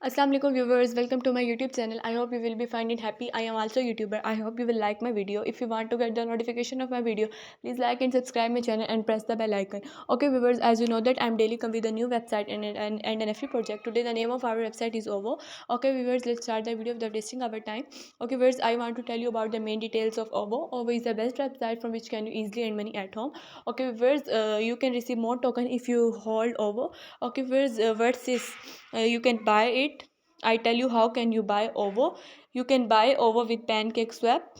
Assalamu alaikum viewers, welcome to my YouTube channel. I hope you will be fine and happy. I am also a YouTuber. I hope you will like my video. If you want to get the notification of my video, please like and subscribe my channel and press the bell icon. Okay viewers, as you know that I'm daily come with a new website and an FE project. Today the name of our website is OVO. Okay viewers, let's start the video without wasting our time. Okay viewers, I want to tell you about the main details of OVO. OVO is the best website from which can you easily earn money at home. Okay viewers, you can receive more token if you hold OVO. Okay viewers, what's this? You can buy it. I tell you how can you buy OVO. You can buy OVO with Pancake Swap.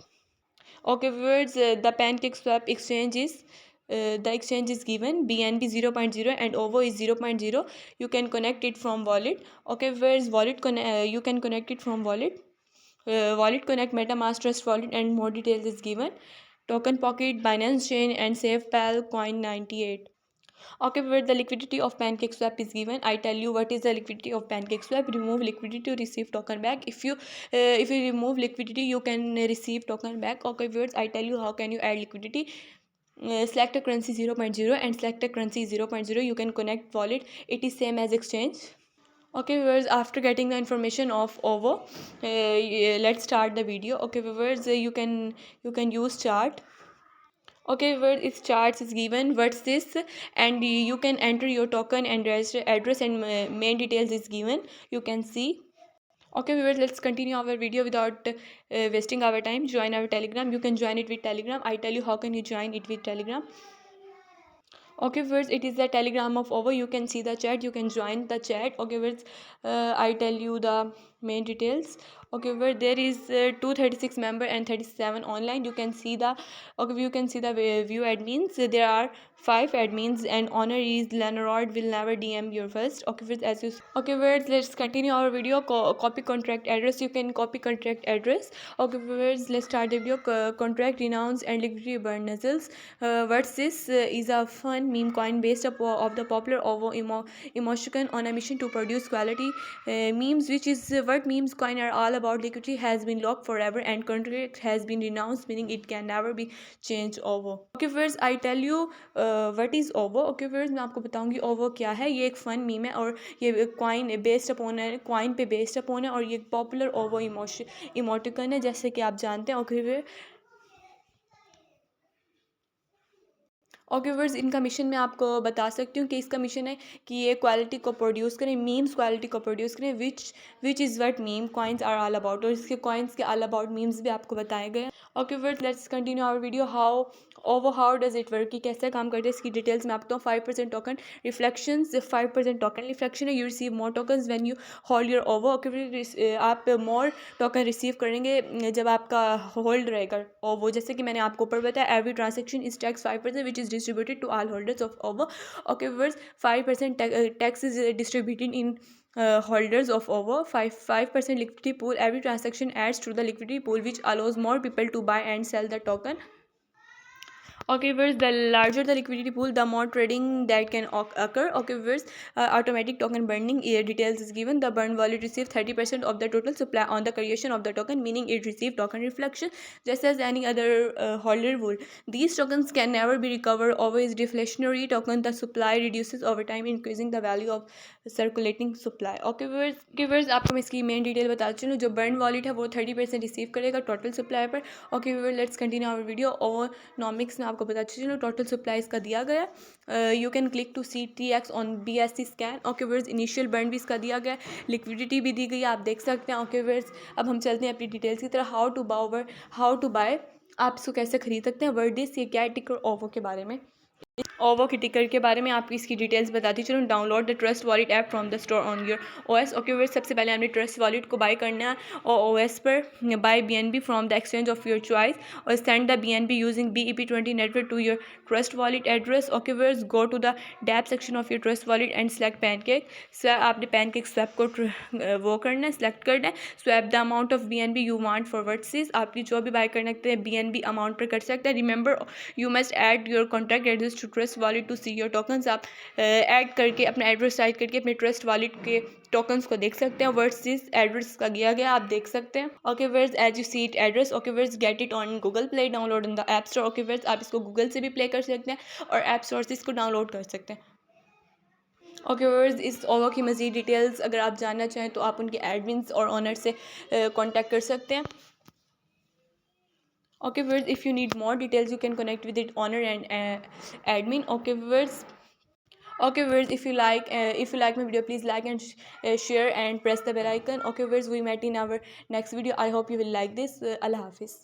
Okay viewers, the Pancake Swap exchange is the exchange is given BNB 0.0 and OVO is 0.0. You can connect it from wallet. Okay viewers, you can connect it from wallet. Wallet Connect, MetaMask, Trust Wallet and more details is given. Token Pocket, Binance Chain and SafePal Coin 98. Okay, where the liquidity of PancakeSwap is given, I tell you what is the liquidity of PancakeSwap. Remove liquidity to receive token back. If you remove liquidity, you can receive token back. Okay, viewers, I tell you how can you add liquidity. Select a currency 0.0 and select a currency 0.0. You can connect wallet. It is same as exchange. Okay viewers, after getting the information of OVO, let's start the video. Okay viewers, you can use chart. Okay, where its charts is given, what's this, and you can enter your token and register address and main details is given. You can see. Okay viewers, let's continue our video without wasting our time. Join our Telegram. You can join it with Telegram. I tell you how can you join it with Telegram. Okay viewers, it is the Telegram of OVO. You can see the chat. You can join the chat. Okay viewers, I tell you the main details. Okay where there is 236 member and 37 online. You can see the you can see the view admins. There are 5 admins and honor is Leonard will never DM your first. Okay viewers, okay viewers, let's continue our video. Copy contract address. You can copy contract address. Okay viewers, let's start the video. Contract renounce and liquidity burn nozzles. What's this is a fun meme coin based of the popular OVO emoticon on a mission to produce quality memes, which is what memes coin are all about. Liquidity has been locked forever and contract has been renounced, meaning it can never be changed. OVO. Okay viewers, I tell you what is OVO. Okay viewers, मैं आपको बताऊंगी OVO क्या है. ये एक fun meme है और ये कॉइन बेस्ड अपॉन है, कॉइन पे बेस्ड अपॉन है और ये पॉपुलर OVO इमोटिकन है जैसे कि आप जानते हैं. ओके ओके व्यूअर्स, इनका मिशन मैं आपको बता सकती हूँ कि इसका मिशन है कि ये क्वालिटी को प्रोड्यूस करें, मीम्स क्वालिटी को प्रोड्यूस करें, which is what meme coins are all about. और इसके कॉइन्स के ऑल अबाउट मीम्स भी आपको बताए गए. Okay viewers, let's continue our video. How does it work, कि कैसे काम करते हैं इसकी डिटेल्स में आपको. 5% टोकन रिफ्लेक्शन. 5% टोकन रिफ्लेक्शन है. You receive more token when you hold your ओवो. Okay, आप मोर टोकन रिसीव करेंगे जब आपका होल्ड रहेगा ओवो. जैसे कि मैंने आपको ऊपर बताया, every transaction is tax 5% which is distributed to all holders of OVO. Okay viewers, 5% tax is distributed in holders of OVO. 5% liquidity pool. Every transaction adds to the liquidity pool, which allows more people to buy and sell the token. Okay viewers, the larger the liquidity pool, the more trading that can occur. Okay viewers, automatic token burning details is given. The burn wallet receives 30% of the total supply on the creation of the token, meaning it receives token reflection just as any other holder would. These tokens can never be recovered. Always deflationary token, the supply reduces over time, increasing the value of circulating supply. Okay viewers, आपको मैं इसकी main detail बता चलूँ. जो burn wallet है वो 30% receive करेगा total supply पर. Okay viewers, let's continue our video. ओवोनॉमिक्स में आपको पता चलो टोटल सप्लाई इसका दिया गया. You can click to see TX on BSC scan. Okay viewers, initial burn भी इसका दिया गया, लिक्विडिटी भी दी गई है, आप देख सकते हैं. ओके व्यूअर्स, अब हम चलते हैं अपनी डिटेल्स की तरह. हाउ टू बाय, आप इसको कैसे खरीद सकते हैं. वर्डिस, ये क्या है, टिकर ओवो के बारे में, ओवो की टिकर के बारे में आपको इसकी डिटेल्स बताती चलूँ. Download the trust wallet app from the store on your OS. Okay viewers, सबसे पहले हमने ट्रस्ट वॉलेट को बाय करना है और OS पर buy BNB from the exchange of your choice और send the BNB using BEP20 network to your Trust Wallet address. Okay viewers, go to the dapp section of your Trust Wallet and select Pancake. आपने PancakeSwap को वो करना है, select करना है. Swap the amount of BNB you want for words. आपकी जो भी बाय करना है BNB अमाउंट पर कर सकते हैं. Remember, you must add your contact address to Trust Wallet to see your tokens. आप ऐड करके अपना एड्रेस टाइप करके अपने ट्रस्ट वॉलेट के टोकन्स को देख सकते हैं. वर्ड्स एड्रेस का दिया गया, आप देख सकते हैं. Okay words, as you see it address. Okay words, get it on Google Play, download in the App Store. Okay words, आप इसको गूगल से भी प्ले कर सकते हैं और ऐप स्टोर से इसको डाउनलोड कर सकते हैं. ओके व्यूअर्स, इस ओवो की मज़ीद डिटेल्स अगर आप जानना चाहें तो आप उनके एडमिन्स और ऑनर से कांटेक्ट कर सकते हैं. Okay viewers, if you need more details you can connect with the owner and admin. Okay viewers, if you like my video, please like and share and press the bell icon. Okay viewers, we met in our next video. I hope you will like this. Allah Hafiz.